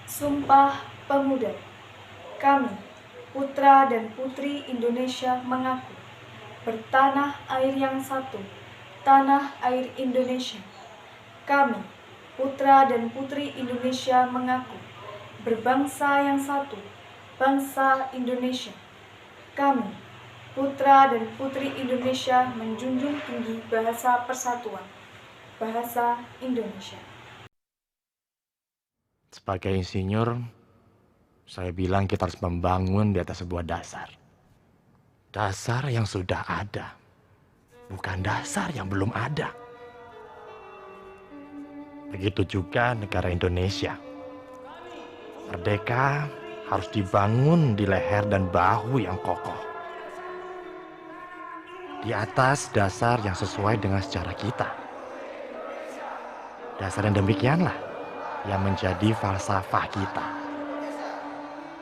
Sumpah Pemuda. Kami, putra dan putri Indonesia mengaku bertanah air yang satu, tanah air Indonesia. Kami, putra dan putri Indonesia mengaku berbangsa yang satu, bangsa Indonesia. Kami, putra dan putri Indonesia menjunjung tinggi bahasa persatuan, bahasa Indonesia. Sebagai insinyur, saya bilang kita harus membangun di atas sebuah dasar. Dasar yang sudah ada, bukan dasar yang belum ada. Begitu juga negara Indonesia. Merdeka harus dibangun di leher dan bahu yang kokoh. Di atas dasar yang sesuai dengan sejarah kita. Dasar yang demikianlah yang menjadi falsafah kita.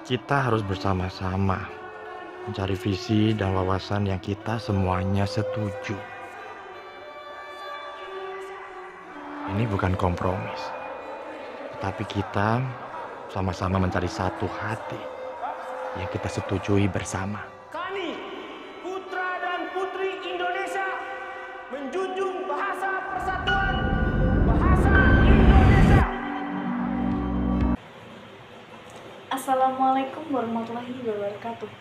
Kita harus bersama-sama mencari visi dan wawasan yang kita semuanya setuju. Ini bukan kompromis, tetapi kita sama-sama mencari satu hati yang kita setujui bersama. Kami, putra dan putri Indonesia, menjunjung bahasa persatuan, bahasa Indonesia. Assalamualaikum warahmatullahi wabarakatuh.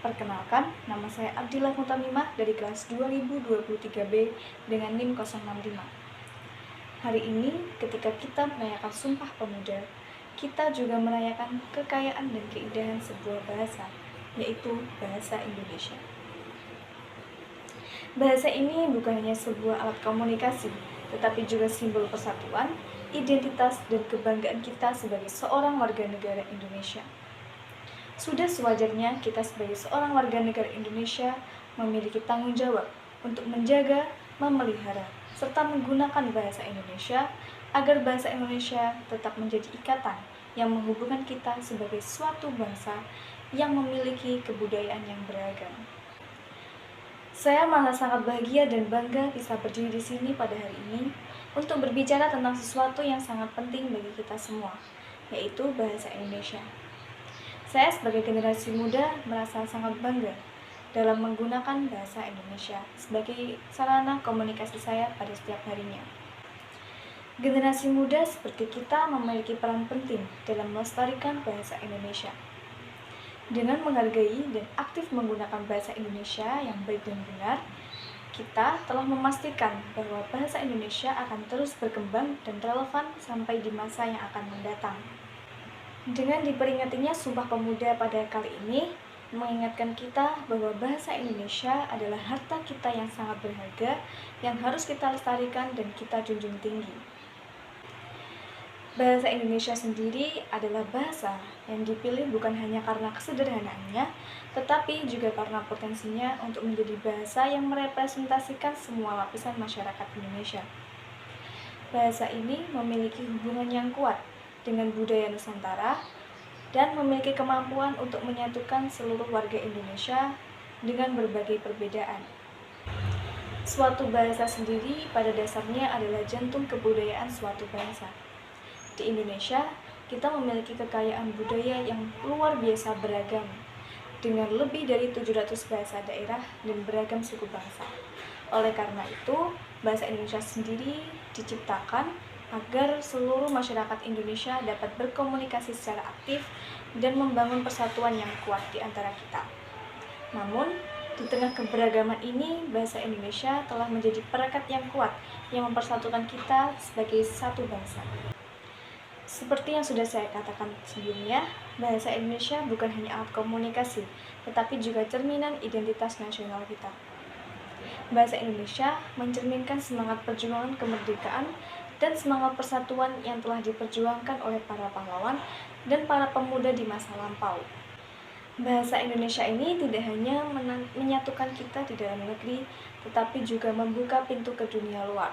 Perkenalkan, nama saya Abdillah Mutamimah dari kelas 2023B dengan NIM 065. Hari ini, ketika kita merayakan Sumpah Pemuda, kita juga merayakan kekayaan dan keindahan sebuah bahasa, yaitu bahasa Indonesia. Bahasa ini bukan hanya sebuah alat komunikasi, tetapi juga simbol persatuan, identitas, dan kebanggaan kita sebagai seorang warga negara Indonesia. Sudah sewajarnya kita sebagai seorang warga negara Indonesia memiliki tanggung jawab untuk menjaga, memelihara, serta menggunakan bahasa Indonesia agar bahasa Indonesia tetap menjadi ikatan yang menghubungkan kita sebagai suatu bangsa yang memiliki kebudayaan yang beragam. Saya merasa sangat bahagia dan bangga bisa berdiri di sini pada hari ini untuk berbicara tentang sesuatu yang sangat penting bagi kita semua, yaitu bahasa Indonesia. Saya sebagai generasi muda merasa sangat bangga dalam menggunakan bahasa Indonesia sebagai sarana komunikasi saya pada setiap harinya. Generasi muda seperti kita memiliki peran penting dalam melestarikan bahasa Indonesia. Dengan menghargai dan aktif menggunakan bahasa Indonesia yang baik dan benar, kita telah memastikan bahwa bahasa Indonesia akan terus berkembang dan relevan sampai di masa yang akan mendatang. Dengan diperingatinya Sumpah Pemuda pada kali ini, mengingatkan kita bahwa bahasa Indonesia adalah harta kita yang sangat berharga, yang harus kita lestarikan dan kita junjung tinggi. Bahasa Indonesia sendiri adalah bahasa yang dipilih bukan hanya karena kesederhanaannya, tetapi juga karena potensinya untuk menjadi bahasa yang merepresentasikan semua lapisan masyarakat Indonesia. Bahasa ini memiliki hubungan yang kuat dengan budaya Nusantara dan memiliki kemampuan untuk menyatukan seluruh warga Indonesia dengan berbagai perbedaan. Suatu bahasa sendiri pada dasarnya adalah jantung kebudayaan suatu bangsa. Di Indonesia, kita memiliki kekayaan budaya yang luar biasa beragam, dengan lebih dari 700 bahasa daerah dan beragam suku bangsa. Oleh karena itu, bahasa Indonesia sendiri diciptakan agar seluruh masyarakat Indonesia dapat berkomunikasi secara aktif dan membangun persatuan yang kuat di antara kita. Namun, di tengah keberagaman ini, bahasa Indonesia telah menjadi perekat yang kuat yang mempersatukan kita sebagai satu bangsa. Seperti yang sudah saya katakan sebelumnya, bahasa Indonesia bukan hanya alat komunikasi, tetapi juga cerminan identitas nasional kita. Bahasa Indonesia mencerminkan semangat perjuangan kemerdekaan dan semangat persatuan yang telah diperjuangkan oleh para pahlawan dan para pemuda di masa lampau. Bahasa Indonesia ini tidak hanya menyatukan kita di dalam negeri, tetapi juga membuka pintu ke dunia luar.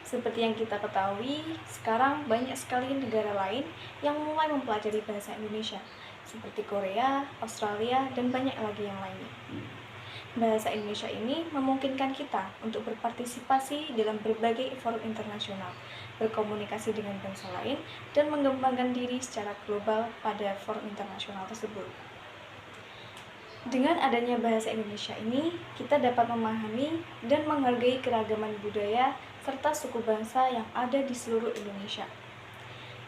Seperti yang kita ketahui, sekarang banyak sekali negara lain yang mulai mempelajari bahasa Indonesia, seperti Korea, Australia, dan banyak lagi yang lainnya. Bahasa Indonesia ini memungkinkan kita untuk berpartisipasi dalam berbagai forum internasional, berkomunikasi dengan bangsa lain, dan mengembangkan diri secara global pada forum internasional tersebut. Dengan adanya bahasa Indonesia ini, kita dapat memahami dan menghargai keragaman budaya serta suku bangsa yang ada di seluruh Indonesia.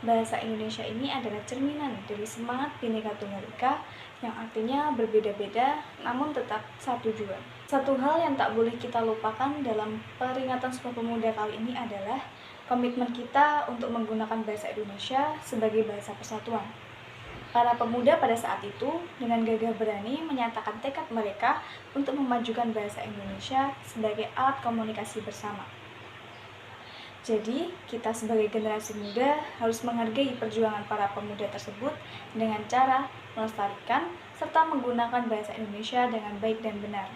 Bahasa Indonesia ini adalah cerminan dari semangat Bhinneka Tunggal Ika yang artinya berbeda-beda namun tetap satu jua. Satu hal yang tak boleh kita lupakan dalam peringatan Sumpah Pemuda kali ini adalah komitmen kita untuk menggunakan bahasa Indonesia sebagai bahasa persatuan. Para pemuda pada saat itu dengan gagah berani menyatakan tekad mereka untuk memajukan bahasa Indonesia sebagai alat komunikasi bersama. Jadi, kita sebagai generasi muda harus menghargai perjuangan para pemuda tersebut dengan cara melestarikan serta menggunakan bahasa Indonesia dengan baik dan benar.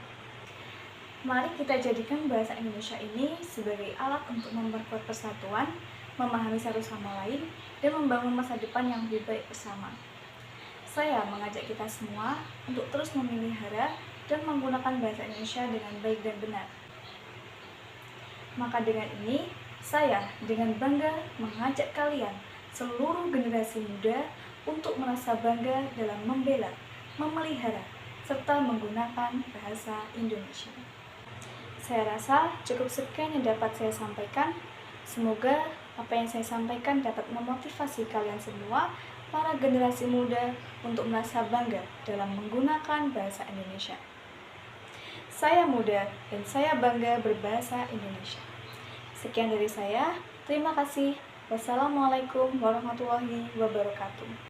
Mari kita jadikan bahasa Indonesia ini sebagai alat untuk memperkuat persatuan, memahami satu sama lain, dan membangun masa depan yang lebih baik bersama. Saya mengajak kita semua untuk terus memelihara dan menggunakan bahasa Indonesia dengan baik dan benar. Maka dengan ini, saya dengan bangga mengajak kalian, seluruh generasi muda, untuk merasa bangga dalam membela, memelihara, serta menggunakan bahasa Indonesia. Saya rasa cukup sekian yang dapat saya sampaikan. Semoga apa yang saya sampaikan dapat memotivasi kalian semua, para generasi muda, untuk merasa bangga dalam menggunakan bahasa Indonesia. Saya muda dan saya bangga berbahasa Indonesia. Sekian dari saya, terima kasih. Wassalamualaikum warahmatullahi wabarakatuh.